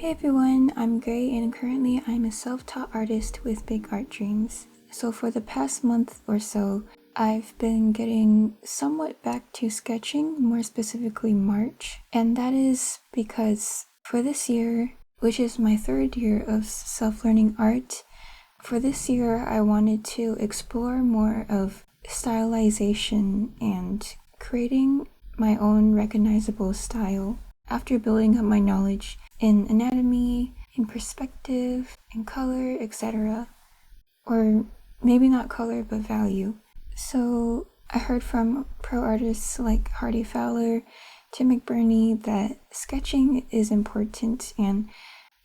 Hey everyone, I'm Gray and currently I'm a self-taught artist with big art dreams. So for the past month or so, I've been getting somewhat back to sketching, more specifically March. And that is because for this year, which is my third year of self-learning art, for this year I wanted to explore more of stylization and creating my own recognizable style after building up my knowledge in anatomy, in perspective, in color, etc. Or maybe not color, but value. So I heard from pro artists like Hardy Fowler, Tim McBurney that sketching is important, and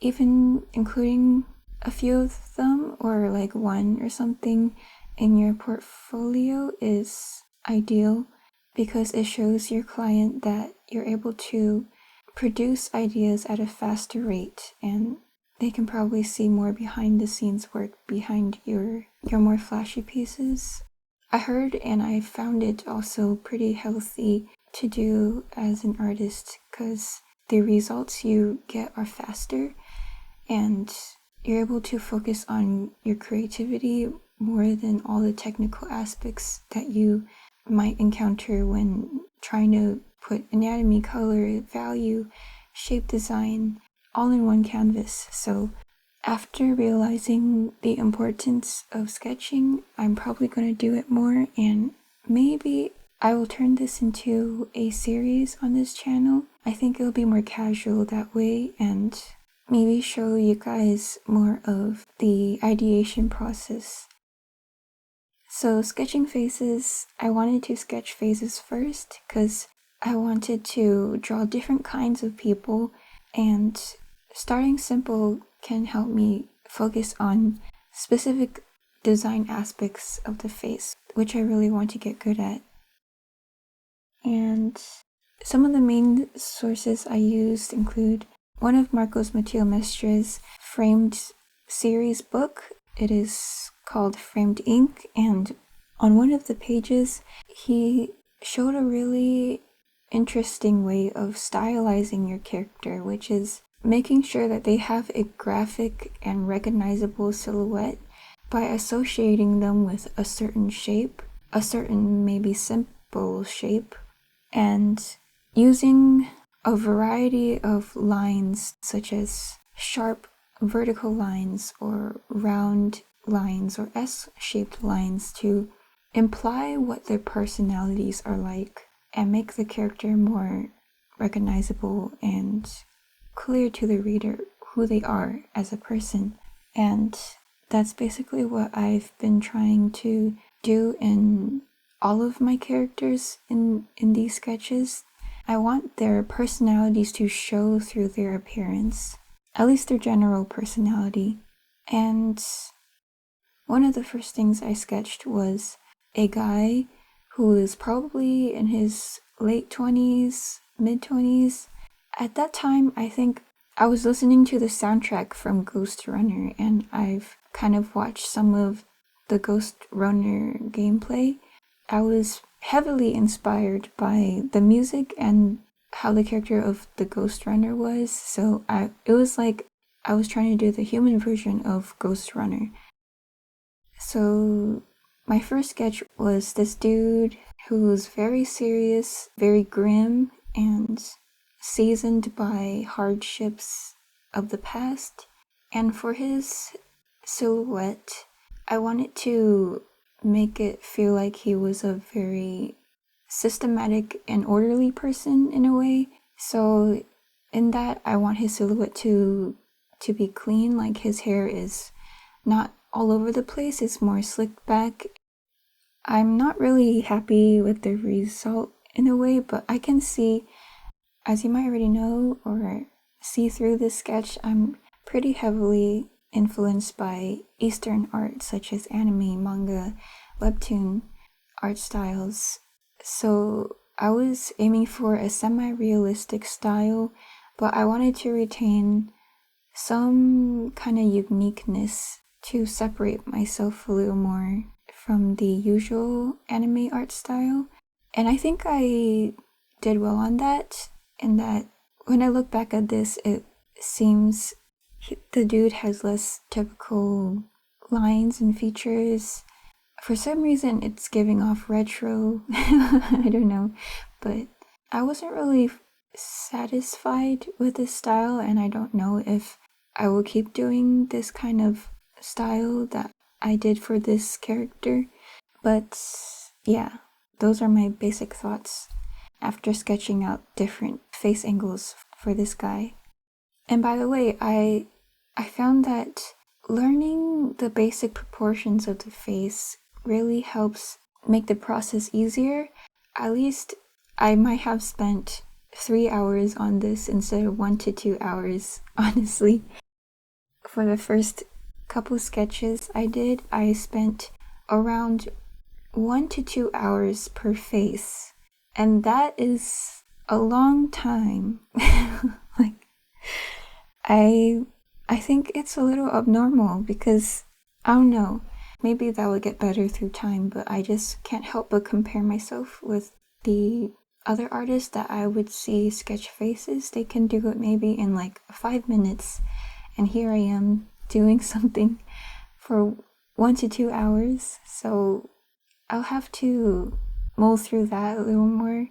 even including a few of them or like one or something in your portfolio is ideal because it shows your client that you're able to produce ideas at a faster rate and they can probably see more behind the scenes work behind your more flashy pieces. I heard and I found it also pretty healthy to do as an artist because the results you get are faster and you're able to focus on your creativity more than all the technical aspects that you might encounter when trying to put anatomy, color, value, shape design all in one canvas. So after realizing the importance of sketching, I'm probably going to do it more, and maybe I will turn this into a series on this channel. I think it'll be more casual that way and maybe show you guys more of the ideation process. So sketching faces, I wanted to sketch faces first because I wanted to draw different kinds of people, and starting simple can help me focus on specific design aspects of the face, which I really want to get good at. And some of the main sources I used include one of Marcos Matiomestre's framed series book. It is called Framed Ink, and on one of the pages, he showed a really interesting way of stylizing your character, which is making sure that they have a graphic and recognizable silhouette by associating them with a certain shape, a certain maybe simple shape, and using a variety of lines such as sharp vertical lines or round lines or S-shaped lines to imply what their personalities are like and make the character more recognizable and clear to the reader who they are as a person. And that's basically what I've been trying to do in all of my characters in these sketches. I want their personalities to show through their appearance, at least their general personality. And one of the first things I sketched was a guy who is probably in his late 20s, mid 20s. At that time, I think I was listening to the soundtrack from Ghost Runner, and I've kind of watched some of the Ghost Runner gameplay. I was heavily inspired by the music and how the character of the Ghost Runner was, so it was like I was trying to do the human version of Ghost Runner. So my first sketch was this dude who was very serious, very grim, and seasoned by hardships of the past. And for his silhouette, I wanted to make it feel like he was a very systematic and orderly person in a way. So in that, I want his silhouette to be clean, like his hair is not all over the place, it's more slicked back. I'm not really happy with the result in a way, but I can see, as you might already know or see through this sketch, I'm pretty heavily influenced by Eastern art such as anime, manga, webtoon art styles. So I was aiming for a semi-realistic style, but I wanted to retain some kind of uniqueness to separate myself a little more from the usual anime art style. And I think I did well on that, in that when I look back at this, it seems the dude has less typical lines and features. For some reason, it's giving off retro. I don't know. But I wasn't really satisfied with this style, and I don't know if I will keep doing this kind of style that I did for this character. But yeah, those are my basic thoughts after sketching out different face angles for this guy. And by the way, I found that learning the basic proportions of the face really helps make the process easier. At least I might have spent 3 hours on this instead of 1 to 2 hours, honestly. For the first couple sketches I did, I spent around 1 to 2 hours per face. And that is a long time. Like, I think it's a little abnormal because, I don't know, maybe that would get better through time, but I just can't help but compare myself with the other artists that I would see sketch faces. They can do it maybe in like 5 minutes, and here I am doing something for 1 to 2 hours. So I'll have to mull through that a little more.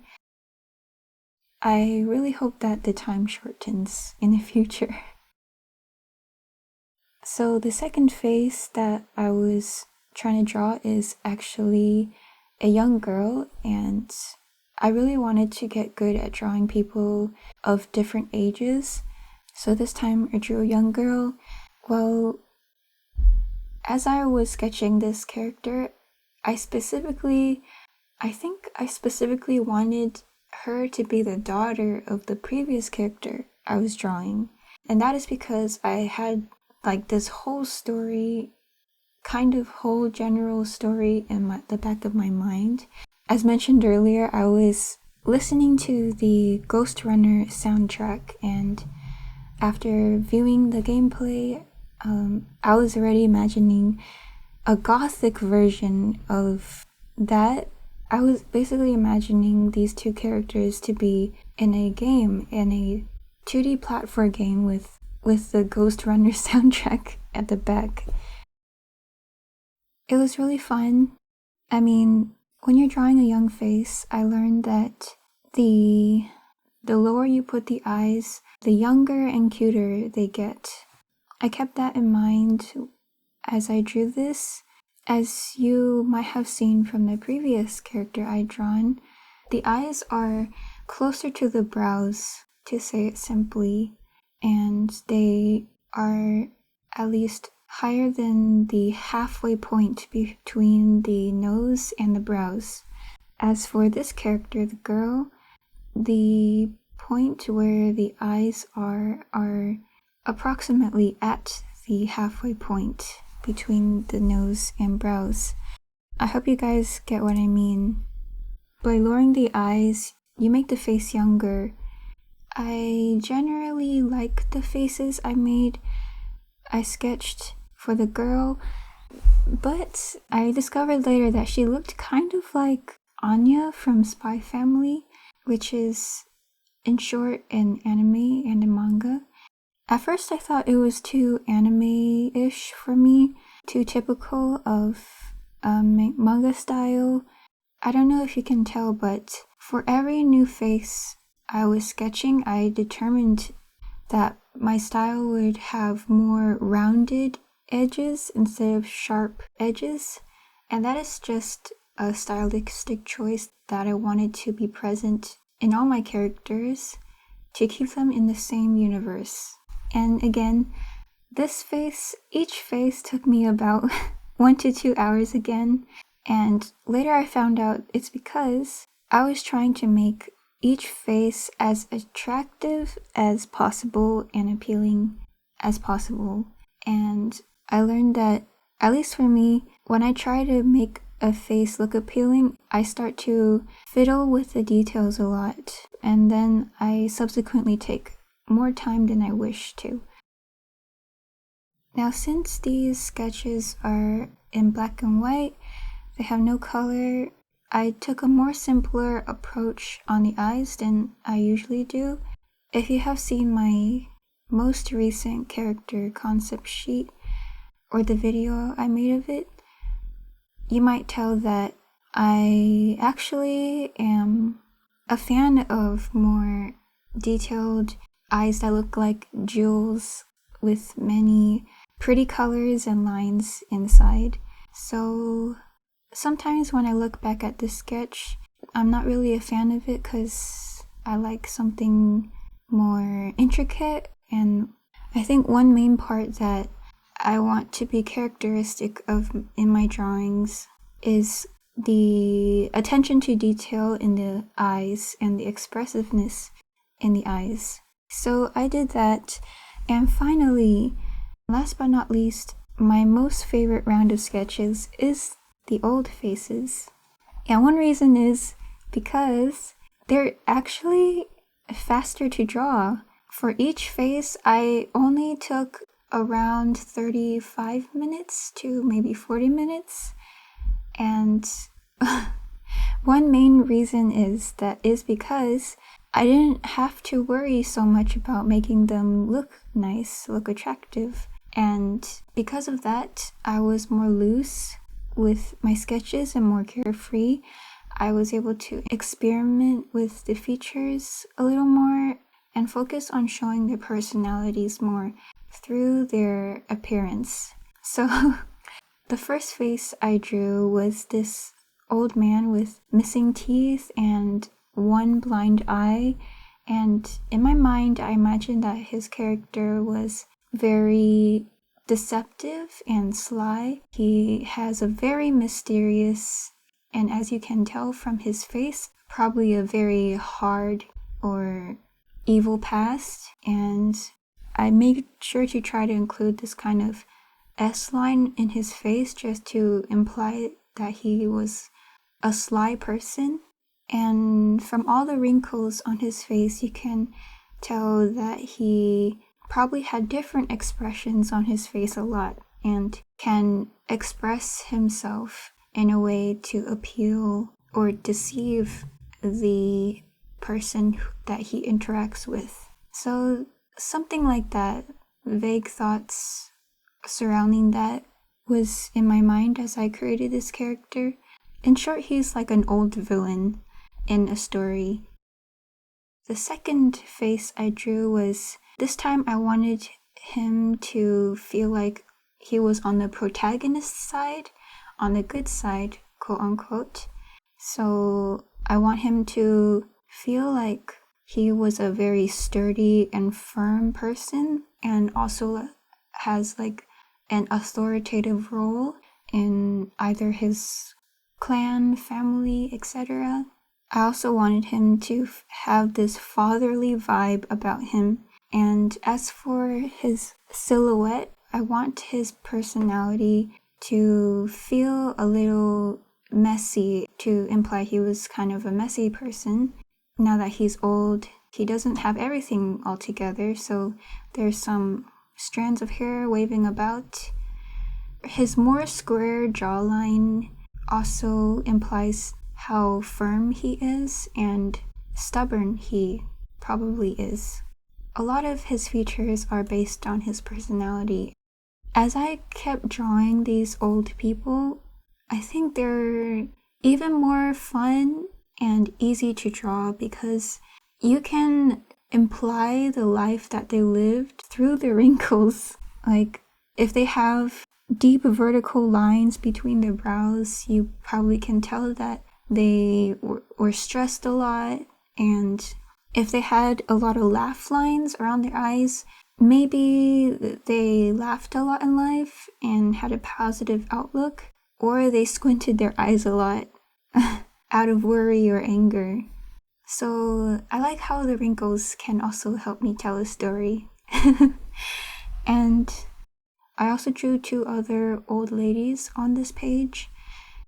I really hope that the time shortens in the future. So the second face that I was trying to draw is actually a young girl, and I really wanted to get good at drawing people of different ages. So this time I drew a young girl. Well, as I was sketching this character, I specifically wanted her to be the daughter of the previous character I was drawing. And that is because I had like this whole story, kind of whole general story in the back of my mind. As mentioned earlier, I was listening to the Ghost Runner soundtrack, and after viewing the gameplay, I was already imagining a gothic version of that. I was basically imagining these two characters to be in a game, in a 2D platform game with the Ghost Runner soundtrack at the back. It was really fun. I mean, when you're drawing a young face, I learned that the lower you put the eyes, the younger and cuter they get. I kept that in mind as I drew this. As you might have seen from the previous character I'd drawn, the eyes are closer to the brows, to say it simply, and they are at least higher than the halfway point between the nose and the brows. As for this character, the girl, the point where the eyes are approximately at the halfway point between the nose and brows. I hope you guys get what I mean. By lowering the eyes, you make the face younger. I generally like the faces I sketched for the girl, but I discovered later that she looked kind of like Anya from Spy Family, which is in short an anime and a manga. At first I thought it was too anime-ish for me, too typical of manga style. I don't know if you can tell, but for every new face I was sketching, I determined that my style would have more rounded edges instead of sharp edges, and that is just a stylistic choice that I wanted to be present in all my characters to keep them in the same universe. And again, each face took me about 1 to 2 hours again, and later I found out it's because I was trying to make each face as attractive as possible and appealing as possible. And I learned that, at least for me, when I try to make a face look appealing, I start to fiddle with the details a lot, and then I subsequently take more time than I wish to. Now, since these sketches are in black and white, they have no color, I took a more simpler approach on the eyes than I usually do. If you have seen my most recent character concept sheet or the video I made of it, you might tell that I actually am a fan of more detailed eyes that look like jewels with many pretty colors and lines inside. So sometimes when I look back at this sketch, I'm not really a fan of it because I like something more intricate, and I think one main part that I want to be characteristic of in my drawings is the attention to detail in the eyes and the expressiveness in the eyes. So I did that, and finally, last but not least, my most favorite round of sketches is the old faces. And one reason is because they're actually faster to draw. For each face, I only took around 35 minutes to maybe 40 minutes. And one main reason is because I didn't have to worry so much about making them look nice, look attractive. And because of that, I was more loose with my sketches and more carefree. I was able to experiment with the features a little more and focus on showing their personalities more through their appearance. So the first face I drew was this old man with missing teeth and one blind eye, and in my mind I imagined that his character was very deceptive and sly. He has a very mysterious, and as you can tell from his face, probably a very hard or evil past, and I made sure to try to include this kind of S-line in his face just to imply that he was a sly person. And from all the wrinkles on his face, you can tell that he probably had different expressions on his face a lot and can express himself in a way to appeal or deceive the person that he interacts with. So something like that, vague thoughts surrounding that was in my mind as I created this character. In short, he's like an old villain in a story. The second face I drew was, this time I wanted him to feel like he was on the protagonist's side, on the good side, quote unquote. So I want him to feel like he was a very sturdy and firm person, and also has like an authoritative role in either his clan, family, etc. I also wanted him to have this fatherly vibe about him. And as for his silhouette, I want his personality to feel a little messy, to imply he was kind of a messy person. Now that he's old, he doesn't have everything all together, so there's some strands of hair waving about. His more square jawline also implies how firm he is and stubborn he probably is. A lot of his features are based on his personality. As I kept drawing these old people, I think they're even more fun and easy to draw because you can imply the life that they lived through the wrinkles. Like, if they have deep vertical lines between their brows, you probably can tell that they were stressed a lot. And if they had a lot of laugh lines around their eyes, maybe they laughed a lot in life and had a positive outlook, or they squinted their eyes a lot out of worry or anger. So I like how the wrinkles can also help me tell a story. And I also drew two other old ladies on this page.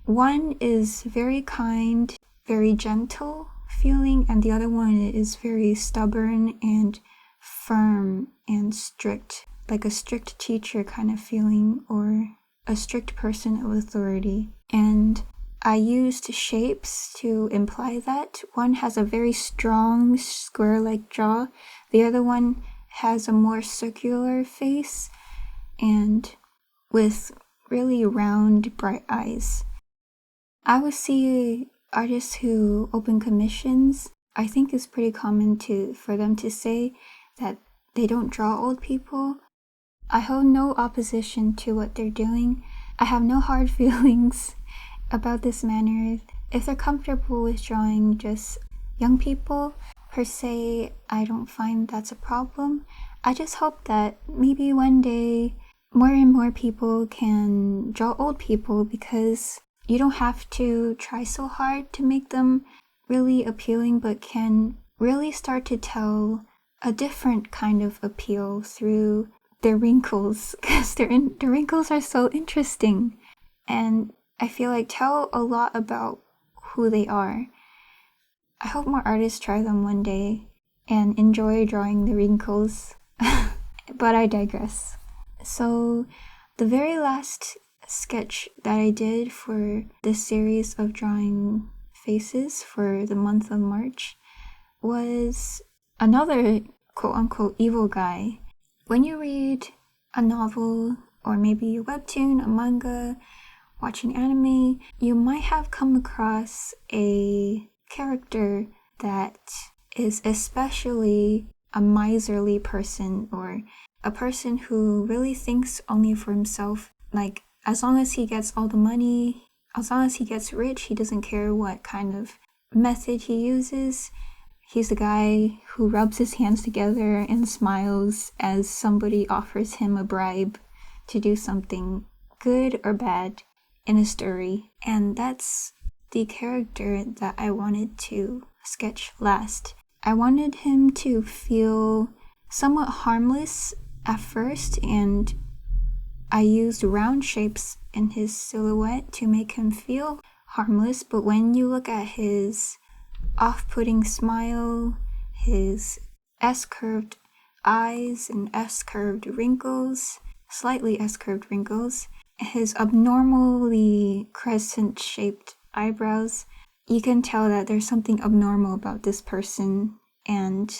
One is very kind, very gentle feeling, and the other one is very stubborn and firm and strict, like a strict teacher kind of feeling, or a strict person of authority. And I used shapes to imply that. One has a very strong square-like jaw. The other one has a more circular face and with really round, bright eyes. I would see artists who open commissions. I think it's pretty common for them to say that they don't draw old people. I hold no opposition to what they're doing. I have no hard feelings about this manner. If they're comfortable with drawing just young people, per se, I don't find that's a problem. I just hope that maybe one day more and more people can draw old people, because you don't have to try so hard to make them really appealing, but can really start to tell a different kind of appeal through their wrinkles, because the wrinkles are so interesting, and I feel like tell a lot about who they are. I hope more artists try them one day and enjoy drawing the wrinkles. But I digress. So the very last sketch that I did for this series of drawing faces for the month of March was another quote-unquote evil guy. When you read a novel or maybe a webtoon, a manga, watching anime, you might have come across a character that is especially a miserly person, or a person who really thinks only for himself. Like, as long as he gets all the money, as long as he gets rich, he doesn't care what kind of method he uses. He's the guy who rubs his hands together and smiles as somebody offers him a bribe to do something good or bad in a story. And that's the character that I wanted to sketch last. I wanted him to feel somewhat harmless at first, and I used round shapes in his silhouette to make him feel harmless, but when you look at his off-putting smile, his S-curved eyes and S-curved wrinkles, slightly S-curved wrinkles, his abnormally crescent-shaped eyebrows, you can tell that there's something abnormal about this person, and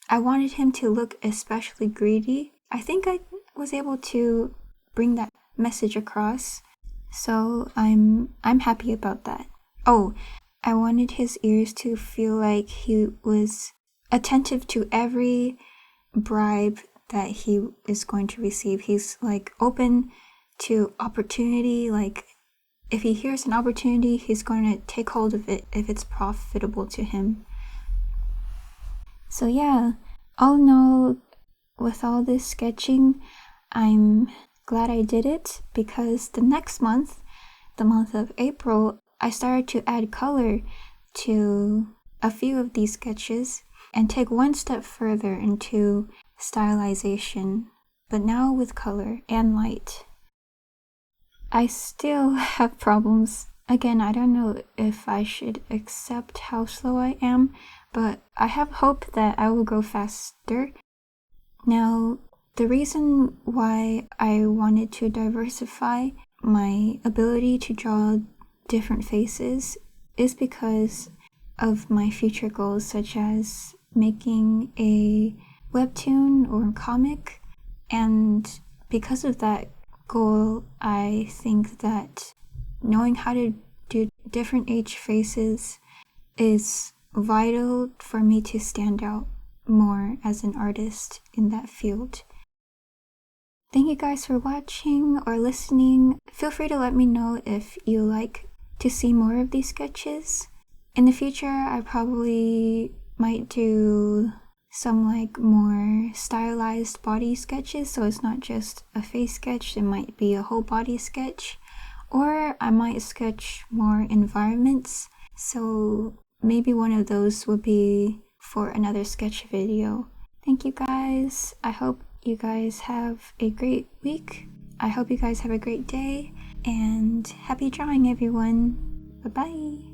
I wanted him to look especially greedy. I think I was able to bring that message across, so I'm happy about that. Oh, I wanted his ears to feel like he was attentive to every bribe that he is going to receive. He's like open to opportunity. Like, if he hears an opportunity, he's going to take hold of it if it's profitable to him. So yeah, all in all, with all this sketching, I'm glad I did it, because the next month, the month of April, I started to add color to a few of these sketches and take one step further into stylization, but now with color and light. I still have problems. Again, I don't know if I should accept how slow I am, but I have hope that I will go faster. Now, the reason why I wanted to diversify my ability to draw different faces is because of my future goals, such as making a webtoon or comic, and because of that goal, I think that knowing how to do different age faces is vital for me to stand out more as an artist in that field. Thank you guys for watching or listening. Feel free to let me know if you like to see more of these sketches. In the future, I probably might do some like more stylized body sketches, so it's not just a face sketch, it might be a whole body sketch, or I might sketch more environments, so maybe one of those would be for another sketch video. Thank you guys. I hope you guys have a great week. I hope you guys have a great day, and happy drawing, everyone. Bye bye.